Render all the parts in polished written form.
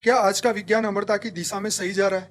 क्या आज का विज्ञान अमरता की दिशा में सही जा रहा है?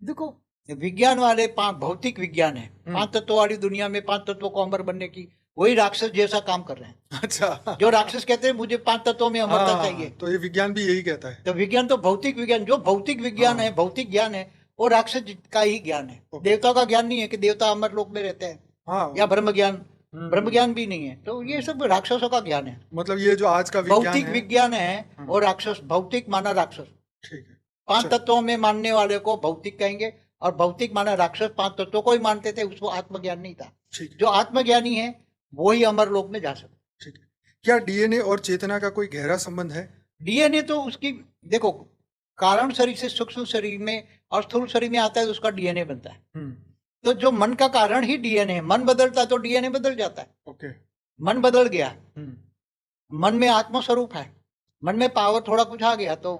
देखो, विज्ञान वाले भौतिक विज्ञान है, 5 तत्वों वाली दुनिया में 5 तत्वों को अमर बनने की वही राक्षस जैसा काम कर रहे हैं। अच्छा। जो राक्षस कहते हैं मुझे 5 तत्वों में अमरता हाँ, चाहिए, तो ये विज्ञान भी यही कहता है। तो विज्ञान तो भौतिक विज्ञान, जो भौतिक विज्ञान है, भौतिक ज्ञान है, वो राक्षस का ही ज्ञान है। देवता का ज्ञान नहीं है कि देवता अमर लोक में रहते हैं, हाँ, या ब्रह्म ज्ञान, ब्रह्म ज्ञान भी नहीं है। तो ये सब राक्षसों का ज्ञान है। मतलब ये जो आज का विज्ञान भौतिक है, विज्ञान है और राक्षस, भौतिक माना राक्षस। ठीक है। 5 तत्वों में मानने वाले को भौतिक कहेंगे, और भौतिक माना राक्षस 5 तत्वों को ही मानते थे, उसको आत्मज्ञान नहीं था। जो आत्मज्ञानी है वो ही अमर लोक में जा सकता। ठीक है। क्या डीएनए और चेतना का कोई गहरा संबंध है? डीएनए तो उसकी, देखो, कारण शरीर से सूक्ष्म शरीर में और स्थूल शरीर में आता है तो उसका डीएनए बनता है। तो जो मन का कारण ही डीएनए है, मन बदलता है तो डीएनए बदल जाता है। ओके। मन बदल गया, मन में आत्म स्वरूप है, मन में पावर थोड़ा कुछ आ गया तो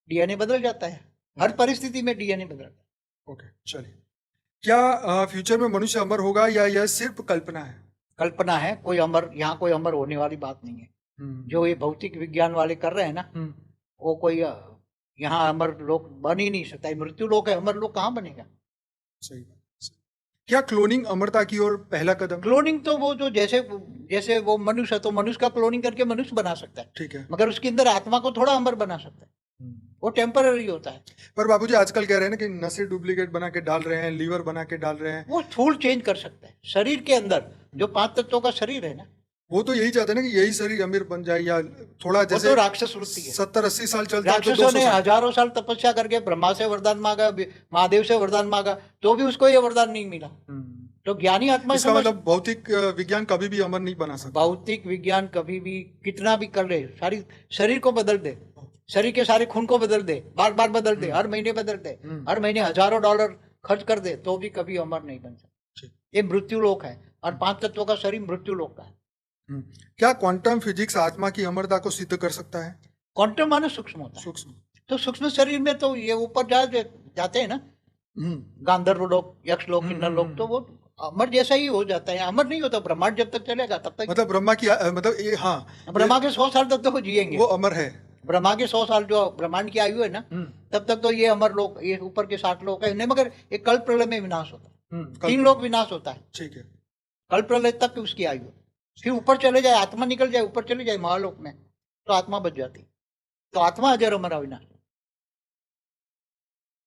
डीएनए बदल जाता है। हर परिस्थिति में डीएनए बदलता है। ओके, चलिए। क्या फ्यूचर में मनुष्य अमर होगा या यह सिर्फ कल्पना है? कल्पना है, कोई अमर, यहाँ कोई अमर होने वाली बात नहीं है। जो ये भौतिक विज्ञान वाले कर रहे हैं ना, वो कोई यहाँ अमर लोक बन ही नहीं सकता। मृत्यु लोक है, अमर लोक कहाँ बनेगा? सही बात। क्या क्लोनिंग अमरता की ओर पहला कदम? क्लोनिंग तो वो जो जैसे जैसे वो मनुष्य है तो मनुष्य का क्लोनिंग करके मनुष्य बना सकता है, ठीक है, मगर उसके अंदर आत्मा को थोड़ा अमर बना सकता है, वो टेम्पररी होता है। पर बाबूजी आजकल कह रहे हैं ना कि नसें डुप्लीकेट बना के डाल रहे हैं, लीवर बना के डाल रहे हैं। वो स्थूल चेंज कर सकता है शरीर के अंदर, जो 5 तत्वों का शरीर है ना, वो तो यही चाहते हैं ना कि यही शरीर अमीर बन जाए, या थोड़ा वो जैसे तो राक्षस वृत्ति है। 70-80 साल चलता है तो राक्षसों 200 ने साल। हजारों साल तपस्या करके ब्रह्मा से वरदान मांगा, महादेव से वरदान मांगा, तो भी उसको ये वरदान नहीं मिला। तो ज्ञानी आत्मा इसका मतलब भौतिक विज्ञान कभी भी अमर नहीं बना सकता। भौतिक विज्ञान कभी भी कितना भी कर ले, सारी शरीर को बदल दे, शरीर के सारे खून को बदल दे, बार बार बदल दे, हर महीने बदल दे, हर महीने हजारों डॉलर खर्च कर दे, तो भी कभी अमर नहीं बन सकता। ये मृत्यु लोक है, और 5 तत्वों का शरीर मृत्यु लोक का है। क्या क्वांटम फिजिक्स आत्मा की अमरता को सिद्ध कर सकता है? क्वांटम माने सूक्ष्म होता है। सूक्ष्म। तो सूक्ष्म शरीर में तो ये ऊपर जाते हैं ना, गांधर्व लोक, यक्ष लोक, किन्नर लोक, तो वो अमर जैसा ही हो जाता है। अमर नहीं होता, ब्रह्मांड जब तक चलेगा तब तक। मतलब ब्रह्मा की मतलब ये, हाँ, ब्रह्मा के 100 साल तक तो वो जिएंगे, वो अमर है। ब्रह्मा के 100 साल जो ब्रह्मांड की आयु है ना, तब तक तो ये अमर लोक, ये ऊपर के 60 लोक है नहीं, मगर एक कल्प प्रलय में विनाश होता है। 3 लोक विनाश होता है, ठीक है। कल्प प्रलय तक उसकी आयु, फिर ऊपर चले जाए, आत्मा निकल जाए, ऊपर चले जाए महालोक में, तो आत्मा बच जाती। तो आत्मा अजर अमर अविनाश।